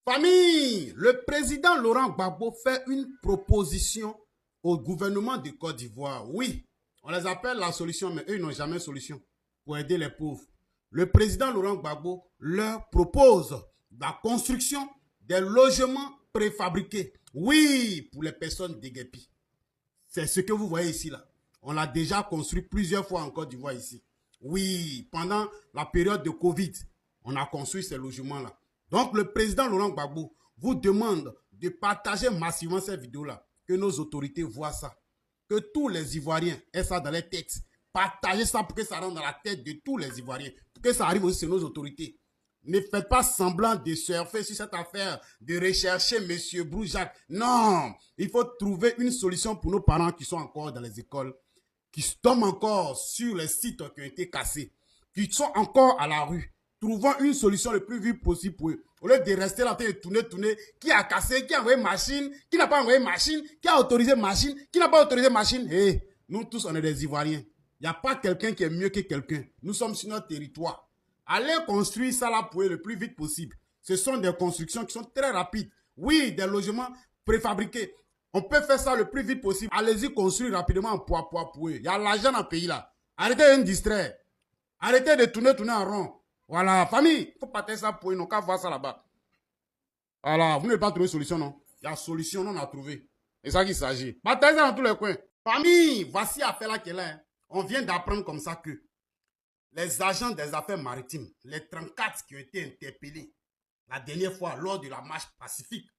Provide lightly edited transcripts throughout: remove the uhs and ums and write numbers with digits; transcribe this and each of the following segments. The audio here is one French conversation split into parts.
Famille, le président Laurent Gbagbo fait une proposition au gouvernement de Côte d'Ivoire. Oui, on les appelle la solution, mais eux, ils n'ont jamais de solution pour aider les pauvres. Le président Laurent Gbagbo leur propose la construction des logements préfabriqués. Oui, pour les personnes déguerpies. C'est ce que vous voyez ici, là. On l'a déjà construit plusieurs fois en Côte d'Ivoire ici. Oui, pendant la période de Covid, on a construit ces logements-là. Donc, le président Laurent Gbagbo vous demande de partager massivement cette vidéo-là, que nos autorités voient ça, que tous les Ivoiriens aient ça dans les têtes. Partagez ça pour que ça rentre dans la tête de tous les Ivoiriens, pour que ça arrive aussi sur nos autorités. Ne faites pas semblant de surfer sur cette affaire, de rechercher M. Broujac. Non, il faut trouver une solution pour nos parents qui sont encore dans les écoles, qui tombent encore sur les sites qui ont été cassés, qui sont encore à la rue. Trouvons une solution le plus vite possible pour eux. Au lieu de rester là, de tourner, qui a cassé, qui a envoyé machine, qui n'a pas envoyé machine, qui a autorisé machine, qui n'a pas autorisé machine. Hey, nous tous, on est des Ivoiriens. Il n'y a pas quelqu'un qui est mieux que quelqu'un. Nous sommes sur notre territoire. Allez construire ça là pour eux le plus vite possible. Ce sont des constructions qui sont très rapides. Oui, des logements préfabriqués. On peut faire ça le plus vite possible. Allez-y construire rapidement en poids pour eux. Il y a l'argent dans le pays là. Arrêtez de distraire. Arrêtez de tourner en rond. Voilà, famille, il faut partager ça pour eux. Ils n'ont qu'à voir ça là-bas. Voilà, vous n'avez pas trouvé solution, non? Il y a solution, non, on a trouvé. C'est ça qu'il s'agit. Partagez ça dans tous les coins. Famille, voici l'affaire là qu'elle est. Hein. On vient d'apprendre comme ça que les agents des affaires maritimes, les 34 qui ont été interpellés la dernière fois lors de la marche pacifique,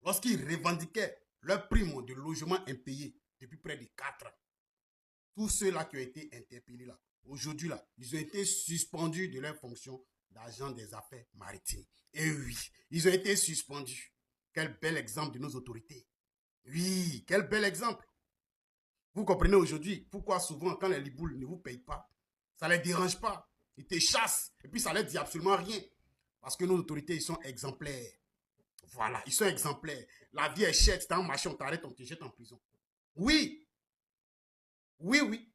lorsqu'ils revendiquaient leur prime de logement impayé depuis près de 4 ans. Tous ceux-là qui ont été interpellés là, aujourd'hui là, ils ont été suspendus de leur fonction d'agents des affaires maritimes. Et oui, ils ont été suspendus. Quel bel exemple de nos autorités. Oui, quel bel exemple. Vous comprenez aujourd'hui pourquoi souvent quand les liboules ne vous payent pas, ça ne les dérange pas. Ils te chassent et puis ça ne leur dit absolument rien. Parce que nos autorités, ils sont exemplaires. Voilà, ils sont exemplaires. La vie est chère, tu es en marché, on t'arrête, on te jette en prison. Oui. Oui.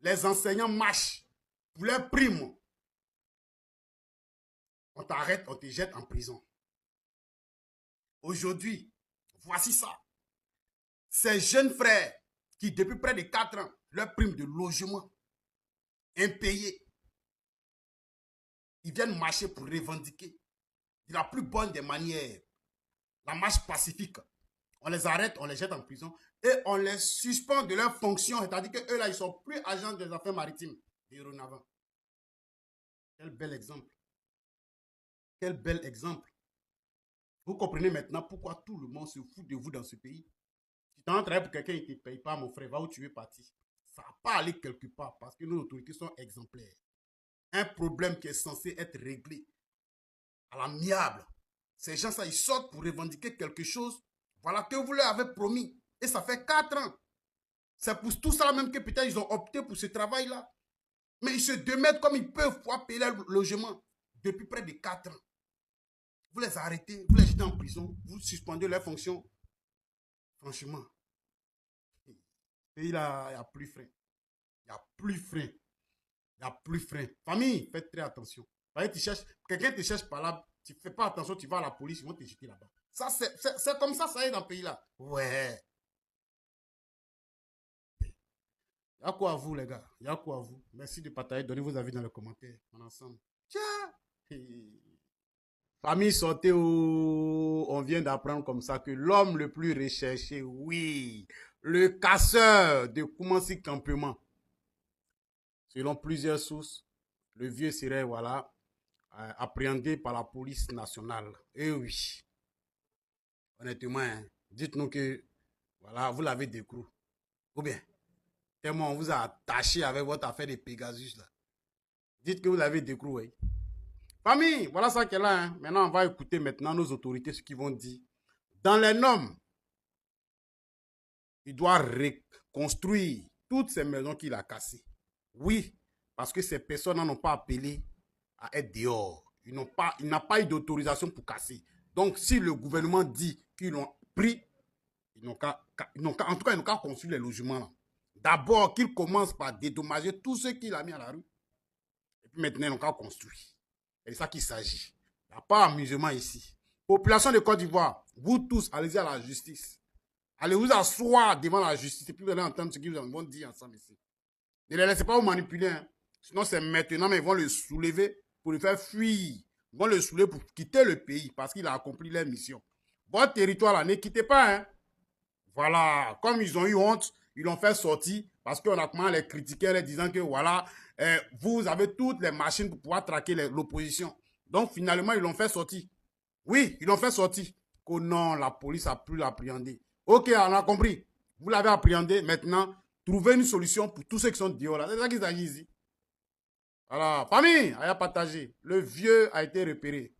Les enseignants marchent pour leurs primes. On t'arrête, on te jette en prison. Aujourd'hui, voici ça. Ces jeunes frères qui, depuis près de 4 ans, leur prime de logement impayée, ils viennent marcher pour revendiquer de la plus bonne des manières la marche pacifique. On les arrête, on les jette en prison et on les suspend de leur fonction. C'est-à-dire qu'eux, là, ils ne sont plus agents des affaires maritimes de Renavant. Quel bel exemple. Quel bel exemple. Vous comprenez maintenant pourquoi tout le monde se fout de vous dans ce pays. Si tu es en train pour quelqu'un qui ne te paye pas, mon frère, va où tu veux partir. Ça ne va pas aller quelque part parce que nos autorités sont exemplaires. Un problème qui est censé être réglé à l'amiable. Ces gens-là, ils sortent pour revendiquer quelque chose. Voilà que vous leur avez promis. Et ça fait 4 ans. C'est pour tout ça même que peut-être ils ont opté pour ce travail-là. Mais ils se démettent comme ils peuvent pour payer leur logement depuis près de 4 ans. Vous les arrêtez, vous les jetez en prison, vous suspendez leurs fonctions. Franchement, le pays là, il n'y a plus frein. Il n'y a plus frein. Il n'y a plus frein. Famille, faites très attention. Quelqu'un te cherche par là, tu ne fais pas attention, tu vas à la police, ils vont te jeter là-bas. Ça, c'est comme ça est dans le pays là. Ouais. Il y a quoi à vous, les gars? Il y a quoi à vous? Merci de partager, donnez vos avis dans les commentaires. On est ensemble. Tiens. Famille, sortez où on vient d'apprendre comme ça que l'homme le plus recherché, oui, le casseur de Koumansi Campement. Selon plusieurs sources, le vieux serait, voilà, appréhendé par la police nationale. Eh oui. Honnêtement, hein, dites-nous que, voilà, vous l'avez découvert. Ou bien, tellement on vous a attaché avec votre affaire de Pegasus, là. Dites que vous l'avez découvert. Famille, voilà ça qu'elle a. Hein. Maintenant, on va écouter maintenant nos autorités, ce qu'ils vont dire. Dans les normes, il doit reconstruire toutes ces maisons qu'il a cassées. Oui, parce que ces personnes n'ont pas appelé à être dehors. Il n'a pas eu d'autorisation pour casser. Donc, si le gouvernement dit qu'ils l'ont pris, en tout cas, ils n'ont qu'à construire les logements. D'abord, qu'ils commencent par dédommager tout ce qu'il a mis à la rue. Et puis maintenant, ils n'ont qu'à construire. C'est de ça qu'il s'agit. Il n'y a pas d'amusement ici. Population de Côte d'Ivoire, vous tous, allez-y à la justice. Allez vous asseoir devant la justice et puis vous allez entendre ce qu'ils vont dire ensemble ici. Ne les laissez pas vous manipuler. Hein. Sinon, c'est maintenant, mais ils vont le soulever pour le faire fuir. Ils vont le soulever pour quitter le pays parce qu'il a accompli leur mission. Votre territoire, là, ne quittez pas. Hein. Voilà. Comme ils ont eu honte, ils l'ont fait sortir parce qu'on a commencé à les critiquer en les disant que voilà, vous avez toutes les machines pour pouvoir traquer l'opposition. Donc, finalement, ils l'ont fait sortir. Oui, ils l'ont fait sortir. Oh non, la police a pu l'appréhender. Ok, on a compris. Vous l'avez appréhendé. Maintenant, trouvez une solution pour tous ceux qui sont dehors là. C'est ça qu'il s'agit ici. Voilà. Famille, à partager. Le vieux a été repéré.